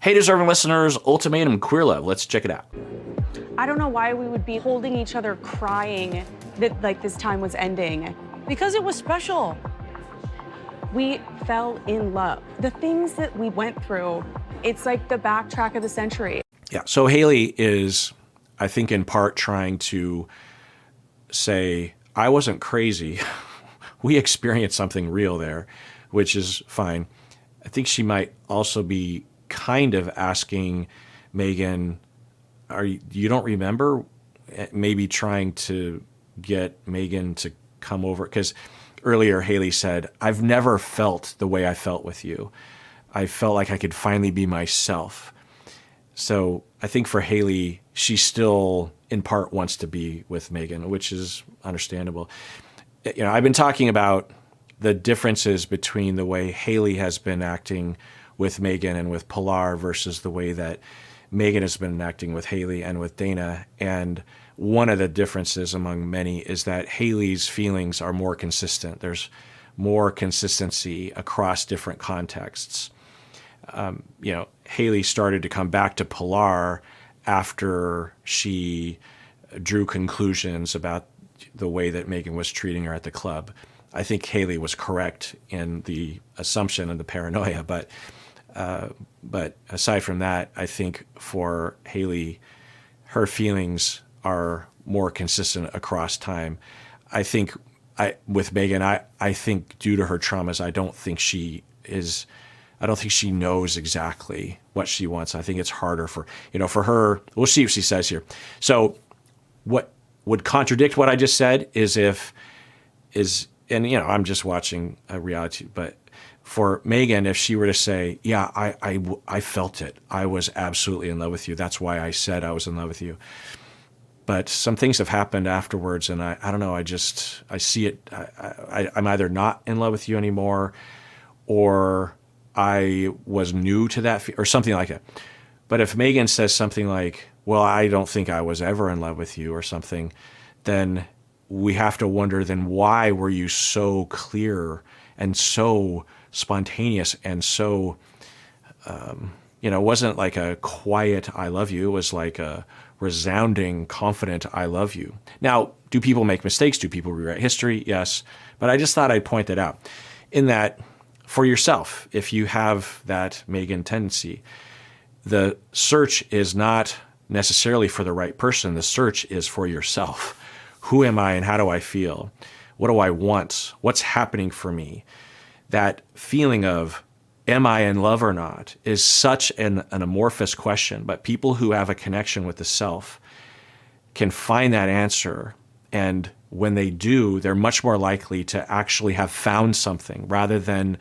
Hey, deserving listeners, Ultimatum Queer Love. Let's check it out. I don't know why we would be holding each other crying that like this time was ending. Because it was special. We fell in love. The things that we went through, it's like the backtrack of the century. Yeah, so Haley is, I think, in part trying to say, I wasn't crazy. We experienced something real there, which is fine. I think she might also be kind of asking Megan, you don't remember? Maybe trying to get Megan to come over. Because earlier Haley said, I've never felt the way I felt with you. I felt like I could finally be myself. So I think for Haley, she still in part wants to be with Megan, which is understandable. You know, I've been talking about the differences between the way Haley has been acting with Megan and with Pilar versus the way that Megan has been acting with Haley and with Dana. And one of the differences among many is that Haley's feelings are more consistent. There's more consistency across different contexts. You know, Haley started to come back to Pilar after she drew conclusions about the way that Megan was treating her at the club. I think Haley was correct in the assumption and the paranoia, but aside from that, I think for Haley, her feelings are more consistent across time. I think with Megan, I think due to her traumas, I don't think she knows exactly what she wants. I think it's harder for her. We'll see what she says here. So what would contradict what I just said and I'm just watching a reality, but for Megan, if she were to say, yeah, I felt it. I was absolutely in love with you. That's why I said I was in love with you. But some things have happened afterwards, and I don't know. I see it. I'm either not in love with you anymore, or I was new to that, or something like that. But if Megan says something like, well, I don't think I was ever in love with you or something, then we have to wonder, then why were you so clear and so spontaneous and so, it wasn't like a quiet I love you. It was like a resounding, confident I love you. Now, do people make mistakes? Do people rewrite history? Yes. But I just thought I'd point that out in that for yourself, if you have that Megan tendency, the search is not necessarily for the right person. The search is for yourself. Who am I and how do I feel? What do I want? What's happening for me? That feeling of, am I in love or not, is such an amorphous question, but people who have a connection with the self can find that answer. And when they do, they're much more likely to actually have found something rather than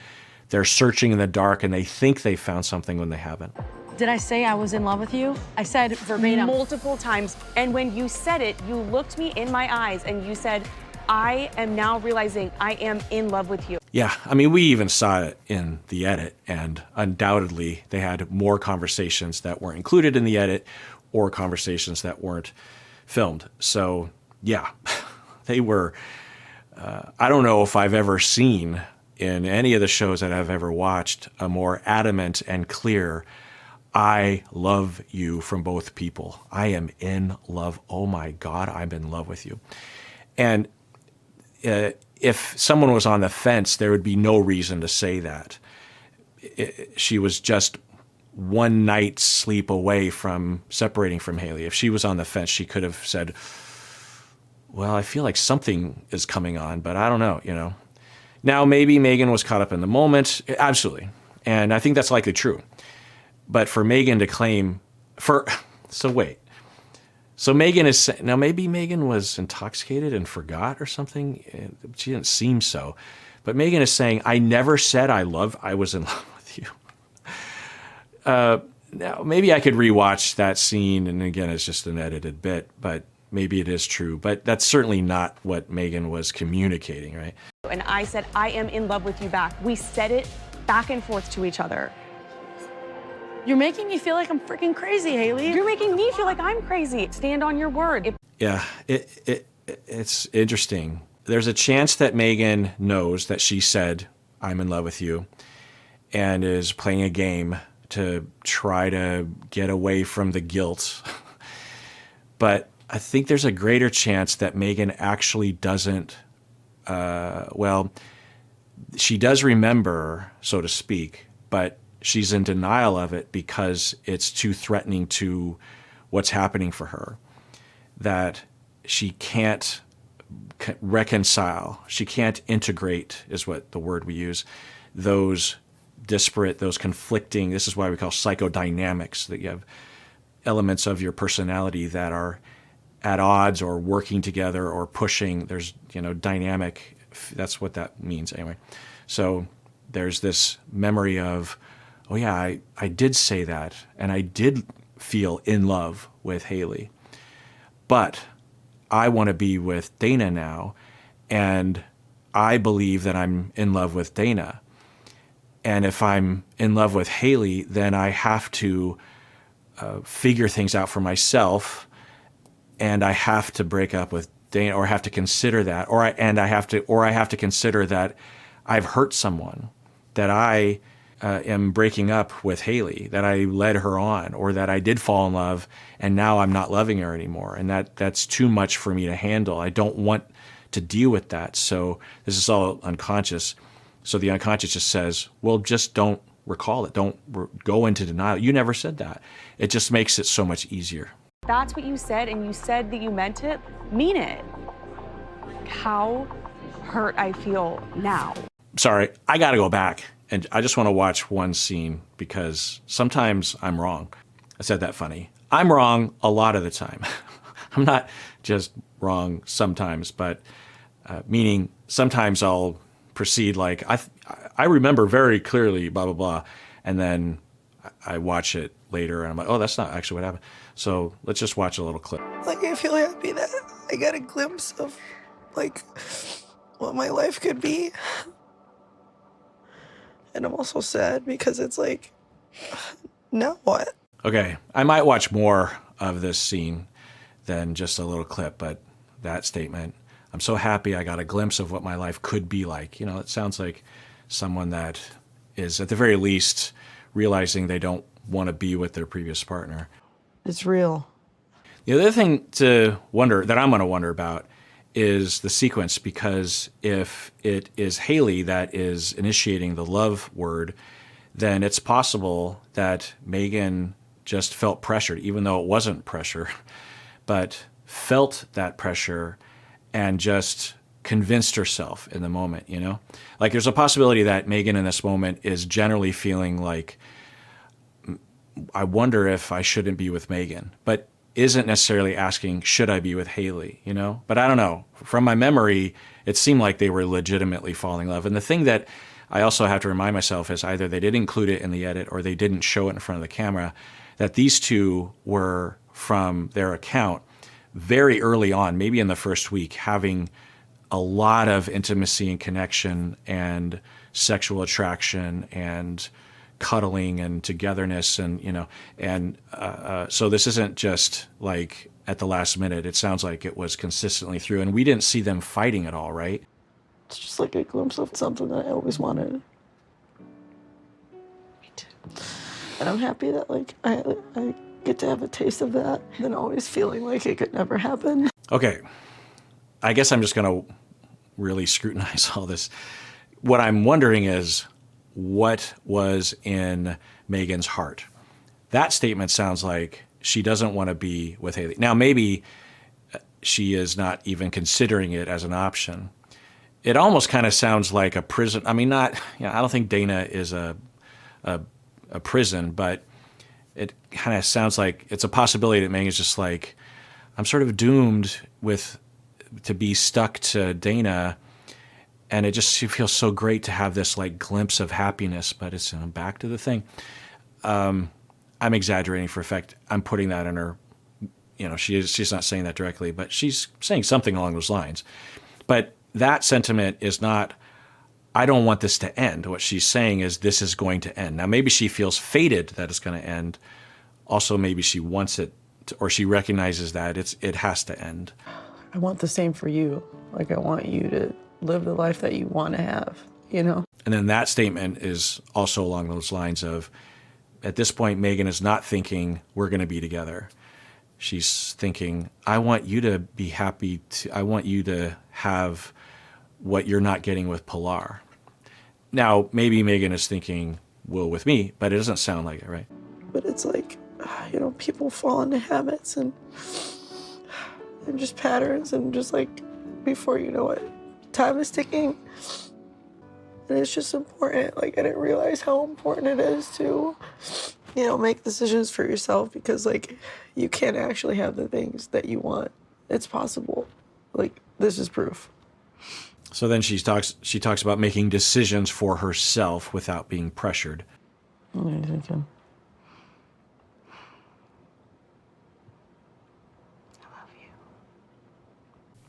they're searching in the dark and they think they found something when they haven't. Did I say I was in love with you? I said verbatim. Multiple times. And when you said it, you looked me in my eyes and you said, I am now realizing I am in love with you. Yeah, I mean, we even saw it in the edit, and undoubtedly they had more conversations that weren't included in the edit or conversations that weren't filmed. So yeah, they were, I don't know if I've ever seen in any of the shows that I've ever watched a more adamant and clear, I love you from both people. I am in love. Oh my God, I'm in love with you. And if someone was on the fence, there would be no reason to say that. She was just one night's sleep away from separating from Haley. If she was on the fence, she could have said, well, I feel like something is coming on, but I don't know, Now, maybe Megan was caught up in the moment. Absolutely. And I think that's likely true. But for Megan to claim so Megan is, now maybe Megan was intoxicated and forgot or something. She didn't seem so. But Megan is saying, I never said I was in love with you. Now, maybe I could rewatch that scene. And again, it's just an edited bit, but maybe it is true. But that's certainly not what Megan was communicating, right? And I said, I am in love with you back. We said it back and forth to each other. You're making me feel like I'm freaking crazy, Haley. You're making me feel like I'm crazy. Stand on your word. Yeah, it's interesting. There's a chance that Megan knows that she said, I'm in love with you, and is playing a game to try to get away from the guilt. But I think there's a greater chance that Megan actually doesn't, she does remember, so to speak, but she's in denial of it because it's too threatening to what's happening for her, that she can't reconcile, she can't integrate, is what the word we use, those disparate, those conflicting, this is why we call psychodynamics, that you have elements of your personality that are at odds or working together or pushing. There's, dynamic, that's what that means anyway. So there's this memory of, oh yeah, I did say that, and I did feel in love with Haley, but I want to be with Dana now, and I believe that I'm in love with Dana. And if I'm in love with Haley, then I have to figure things out for myself, and I have to break up with Dana, or have to consider that, or I have to consider that I've hurt someone, that I am breaking up with Haley, that I led her on, or that I did fall in love and now I'm not loving her anymore, and that's too much for me to handle. I don't want to deal with that. So this is all unconscious. So the unconscious just says, well, just don't recall it. Don't go into denial. You never said that. It just makes it so much easier. That's what you said, and you said that you meant it. Mean it. How hurt I feel now. Sorry, I got to go back. And I just want to watch one scene because sometimes I'm wrong. I said that funny. I'm wrong a lot of the time. I'm not just wrong sometimes, but meaning sometimes I'll proceed like, I remember very clearly, blah, blah, blah. And then I watch it later and I'm like, oh, that's not actually what happened. So let's just watch a little clip. Like, I feel happy that I got a glimpse of, like, what my life could be. And I'm also sad because it's like, now what? Okay, I might watch more of this scene than just a little clip, but that statement, I'm so happy I got a glimpse of what my life could be like. It sounds like someone that is, at the very least, realizing they don't want to be with their previous partner. It's real. The other thing to wonder, that I'm going to wonder about, is the sequence, because if it is Haley that is initiating the love word, then it's possible that Megan just felt pressured, even though it wasn't pressure, but felt that pressure and just convinced herself in the moment, Like there's a possibility that Megan in this moment is generally feeling like, I wonder if I shouldn't be with Megan, but isn't necessarily asking, should I be with Haley, But I don't know. From my memory, it seemed like they were legitimately falling in love. And the thing that I also have to remind myself is either they did include it in the edit or they didn't show it in front of the camera, that these two were, from their account, very early on, maybe in the first week, having a lot of intimacy and connection and sexual attraction and cuddling and togetherness, and so this isn't just like at the last minute. It sounds like it was consistently through, and we didn't see them fighting at all, right? It's just like a glimpse of something that I always wanted. Me too. And I'm happy that like I get to have a taste of that, than always feeling like it could never happen. Okay, I guess I'm just gonna really scrutinize all this. What I'm wondering is, what was in Megan's heart? That statement sounds like she doesn't want to be with Haley. Now, maybe she is not even considering it as an option. It almost kind of sounds like a prison. I mean, I don't think Dana is a prison, but it kind of sounds like it's a possibility that Megan's just like, I'm sort of doomed to be stuck to Dana. And it just feels so great to have this like glimpse of happiness, but it's back to the thing. I'm exaggerating for effect. I'm putting that in her, she's not saying that directly, but she's saying something along those lines. But that sentiment is not, I don't want this to end. What she's saying is this is going to end. Now, maybe she feels fated that it's going to end. Also, maybe she wants it to, or she recognizes that it has to end. I want the same for you. Like, I want you to live the life that you want to have, And then that statement is also along those lines of, at this point, Megan is not thinking we're going to be together. She's thinking, I want you to be happy. I want you to have what you're not getting with Pilar. Now, maybe Megan is thinking, Will with me, but it doesn't sound like it, right? But it's like, people fall into habits and just patterns, and just like, before you know it, time is ticking. And it's just important. Like, I didn't realize how important it is to, make decisions for yourself, because like, you can actually have the things that you want. It's possible. Like, this is proof. So then she talks about making decisions for herself without being pressured. What are you thinking?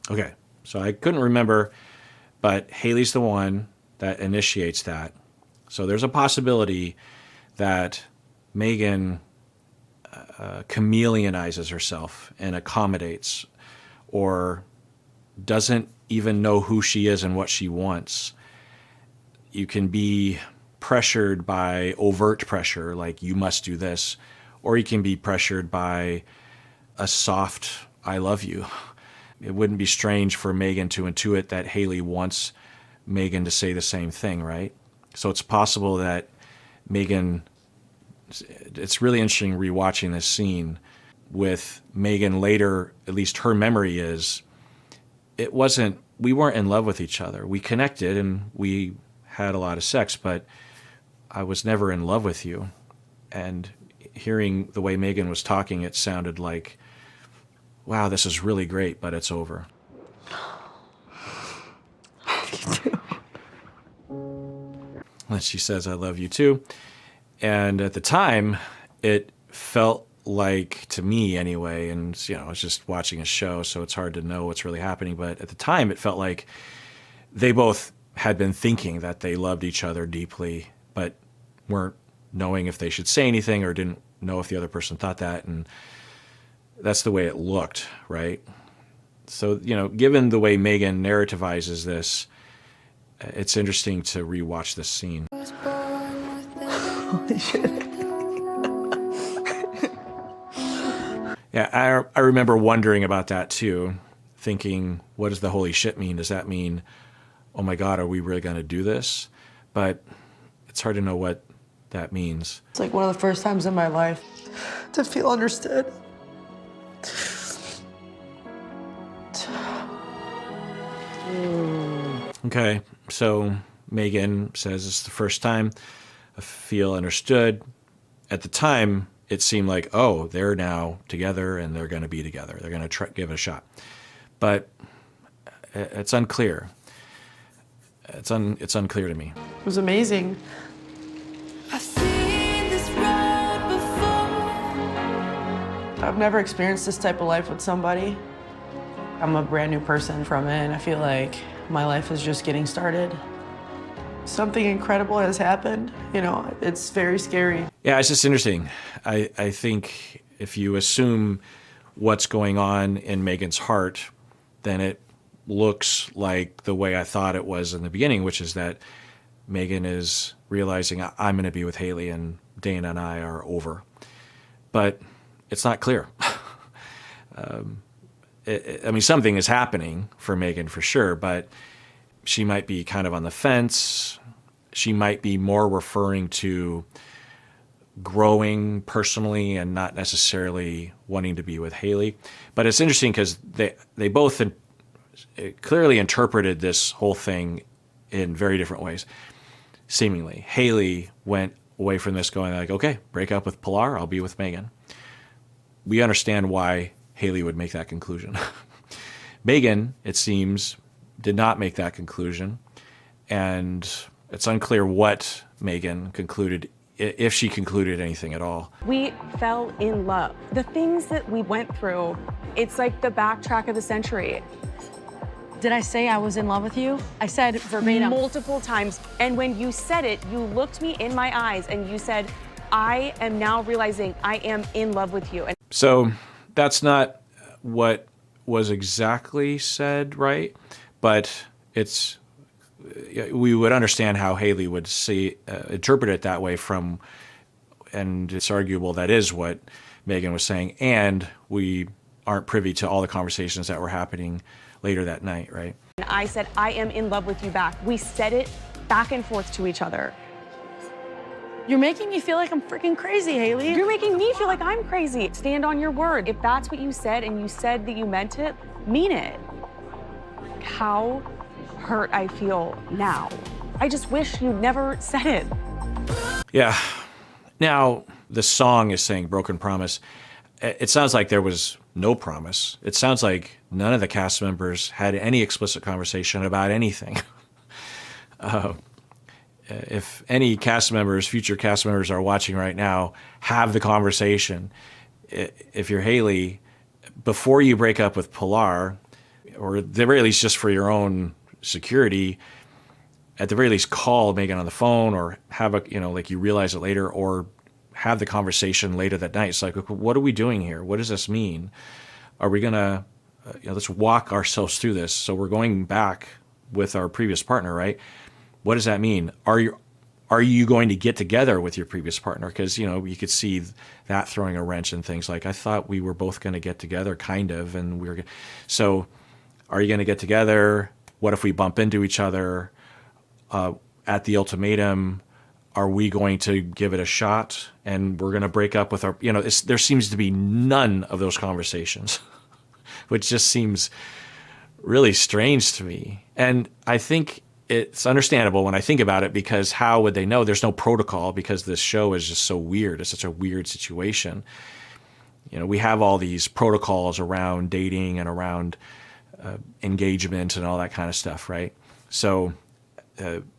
Okay, so I couldn't remember, but Haley's the one that initiates that. So there's a possibility that Megan chameleonizes herself and accommodates, or doesn't even know who she is and what she wants. You can be pressured by overt pressure, like you must do this, or you can be pressured by a soft I love you. It wouldn't be strange for Megan to intuit that Haley wants Megan to say the same thing, right? So it's possible that Megan, it's really interesting rewatching this scene with Megan later, at least her memory is, we weren't in love with each other. We connected and we had a lot of sex, but I was never in love with you. And hearing the way Megan was talking, it sounded like, wow, this is really great, but it's over. And she says, I love you too. And at the time, it felt like, to me anyway, and I was just watching a show, so it's hard to know what's really happening, but at the time it felt like they both had been thinking that they loved each other deeply, but weren't knowing if they should say anything, or didn't know if the other person thought that, and that's the way it looked, right? So, given the way Megan narrativizes this, it's interesting to rewatch this scene. Holy shit. Yeah, I remember wondering about that too, thinking, what does the holy shit mean? Does that mean, oh my God, are we really going to do this? But it's hard to know what that means. It's like one of the first times in my life to feel understood. Okay, so Megan says it's the first time I feel understood. At the time, it seemed like, oh, they're now together and they're going to be together. They're going to give it a shot. But it's unclear. It's unclear to me. It was amazing. I've seen this road before. I've never experienced this type of life with somebody. I'm a brand new person from it, and I feel like my life is just getting started. Something incredible has happened. It's very scary. Yeah, it's just interesting. I think if you assume what's going on in Megan's heart, then it looks like the way I thought it was in the beginning, which is that Megan is realizing I'm going to be with Haley and Dana and I are over. But it's not clear. Something is happening for Megan for sure, but she might be kind of on the fence. She might be more referring to growing personally and not necessarily wanting to be with Haley. But it's interesting because they both clearly interpreted this whole thing in very different ways, seemingly. Haley went away from this going like, okay, break up with Pilar, I'll be with Megan. We understand why Haley would make that conclusion. Megan, it seems, did not make that conclusion, and it's unclear what Megan concluded, if she concluded anything at all. We fell in love. The things that we went through, it's like the backtrack of the century. Did I say I was in love with you? I said verbatim. Multiple times. And when you said it, you looked me in my eyes and you said, I am now realizing I am in love with you. So that's not what was exactly said, right? But we would understand how Haley would interpret it that way from and it's arguable that is what Megan was saying, and we aren't privy to all the conversations that were happening later that night, right? And I said, I am in love with you back. We said it back and forth to each other. You're making me feel like I'm freaking crazy, Haley. You're making me feel like I'm crazy. Stand on your word. If that's what you said and you said that you meant it, mean it. How hurt I feel now. I just wish you never said it. Yeah. Now, the song is saying broken promise. It sounds like there was no promise. It sounds like none of the cast members had any explicit conversation about anything. If any cast members, future cast members are watching right now, have the conversation. If you're Haley, before you break up with Pilar, or at the very least just for your own security, at the very least call Megan on the phone, or have a, like you realize it later, or have the conversation later that night. It's like, what are we doing here? What does this mean? Are we going to, let's walk ourselves through this. So we're going back with our previous partner, right? What does that mean? Are you going to get together with your previous partner? Because, you could see that throwing a wrench in things. Like, I thought we were both going to get together, kind of, and so are you going to get together? What if we bump into each other at the ultimatum? Are we going to give it a shot and we're going to break up with our, there seems to be none of those conversations, which just seems really strange to me. And I think it's understandable when I think about it, because how would they know? There's no protocol, because this show is just so weird. It's such a weird situation. We have all these protocols around dating and around engagement and all that kind of stuff, right? So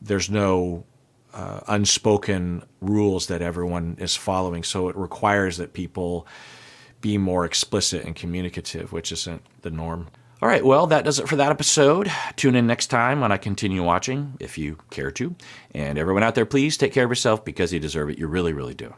there's no unspoken rules that everyone is following. So it requires that people be more explicit and communicative, which isn't the norm. All right, well, that does it for that episode. Tune in next time when I continue watching, if you care to. And everyone out there, please take care of yourself, because you deserve it. You really, really do.